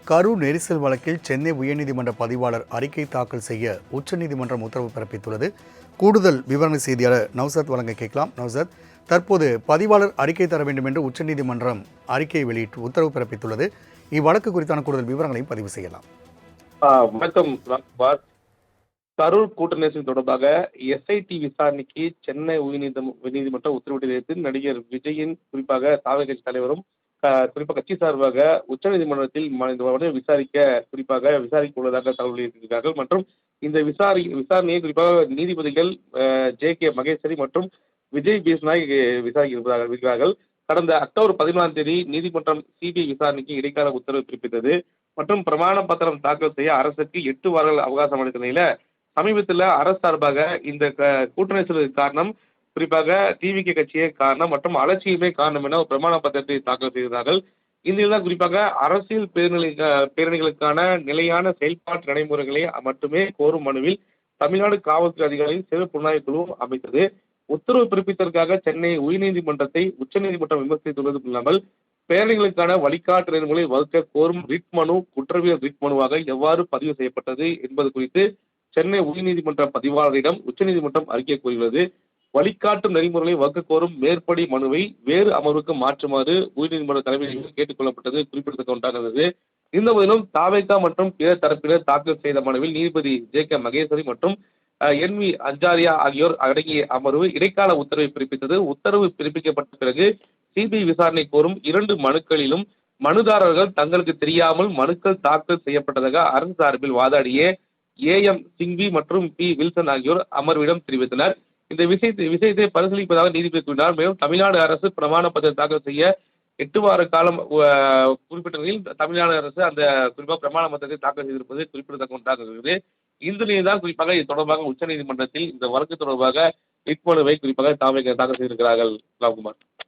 கரூர் நெரிசல் வழக்கில் சென்னை உயர்நீதிமன்ற பதிவாளர் அறிக்கை தாக்கல் செய்ய உச்சநீதிமன்றம் உத்தரவு பிறப்பித்துள்ளது. கூடுதல் விவரண செய்தியாளர் நௌசத் வழங்க கேட்கலாம். நௌசத், தற்போது பதிவாளர் அறிக்கை தர வேண்டும் என்று உச்சநீதிமன்றம் அறிக்கையை வெளியிட்டு உத்தரவு பிறப்பித்துள்ளது. இவ்வழக்கு குறித்தான கூடுதல் விவரங்களையும் பதிவு செய்யலாம். வணக்கம். கரூர் கூட்ட நெரிசல் தொடர்பாக எஸ்ஐடி விசாரணைக்கு சென்னை உயர்நீதிமன்றம் உத்தரவிட்டதை நடிகர் விஜயின் குறிப்பாக தாவே கட்சி தலைவரும் குறிப்பாக கட்சி சார்பாக உச்சநீதிமன்றத்தில் விசாரிக்க உள்ளதாக தகவல் வெளியிட்டிருக்கிறார்கள். மற்றும் இந்த விசாரணையை குறிப்பாக நீதிபதிகள் ஜே.கே. மகேஸ்வரி மற்றும் விஜய் பேஸ்நாய் விசாரிக்க இருக்கிறார்கள். கடந்த அக்டோபர் 14 நீதிமன்றம் சிபிஐ விசாரணைக்கு இடைக்கால உத்தரவு பிறப்பித்தது. மற்றும் பிரமாண பத்திரம் தாக்கல் செய்ய அரசுக்கு 8 வாரங்கள் அவகாசம் அளித்த நிலையில சமீபத்தில் அரசு சார்பாக இந்த கூட்ட நெரிசலுக்கு காரணம் குறிப்பாக டிவிகே கட்சியே காரணம் மற்றும் அலட்சியமே காரணம் என ஒரு பிரமாண பத்திரத்தை தாக்கல் செய்தார்கள். இதில்தான் குறிப்பாக அரசியல் பேரணிகளுக்கான நிலையான செயல்பாட்டு நடைமுறைகளை மட்டுமே கோரும் மனுவில் தமிழ்நாடு காவல்துறை அதிகாரிகளின் சிறப்பு புலனாய்வு குழு அமைத்தது. உத்தரவு பிறப்பித்ததற்காக சென்னை உயர்நீதிமன்றத்தை உச்சநீதிமன்றம் விமர்சித்துள்ளது இல்லாமல் பேரணிகளுக்கான வழிகாட்டு நெறிமுறைகளை வகுக்க கோரும் ரிட் மனு குற்றவியல் ரிட் மனுவாக எவ்வாறு பதிவு செய்யப்பட்டது என்பது குறித்து சென்னை உயர்நீதிமன்ற பதிவாளரிடம் உச்சநீதிமன்றம் அறிக்கை கூறியுள்ளது. வழிகாட்டும் நெறிமுறைகளை வகுக்க கோரும் மேற்படி மனுவை வேறு அமர்வுக்கு மாற்றுமாறு உயர்நீதிமன்ற தலைமையில் கேட்டுக் கொள்ளப்பட்டது குறிப்பிடத்தக்க ஒன்றாக இருந்தது. இந்த போதிலும் தாவேகா மற்றும் பிற தரப்பினர் தாக்கல் செய்த மனுவில் நீதிபதி ஜே.கே. மகேஸ்வரி மற்றும் என்.வி. அஞ்சாரியா ஆகியோர் அடங்கிய அமர்வு இடைக்கால உத்தரவை பிறப்பித்தது. உத்தரவு பிறப்பிக்கப்பட்ட பிறகு சிபிஐ விசாரணை கோரும் 2 மனுக்களிலும் மனுதாரர்கள் தங்களுக்கு தெரியாமல் மனுக்கள் தாக்கல் செய்யப்பட்டதாக அரசு சார்பில் வாதாடிய ஏ.எம். சிங்வி மற்றும் பி. வில்சன் ஆகியோர் அமர்விடம் தெரிவித்தனர். இந்த விஷயத்தை பரிசீலிப்பதாக நீதிபதி கூறினார். மேலும் தமிழ்நாடு அரசு பிரமாண பத்திரம் தாக்கல் செய்ய 8 வார காலம் குறிப்பிட்ட நிலையில் தமிழ்நாடு அரசு அந்த குறிப்பாக பிரமாண பத்திரத்தை தாக்கல் செய்திருப்பது குறிப்பிடத்தக்க ஒன்றாக இருக்கிறது. இந்த நிலையில் தான் குறிப்பாக இது தொடர்பாக உச்சநீதிமன்றத்தில் இந்த வழக்கு தொடர்பாக ரிட் மனுவை குறிப்பாக தாக்கல் செய்திருக்கிறார்கள். ராம்குமார்.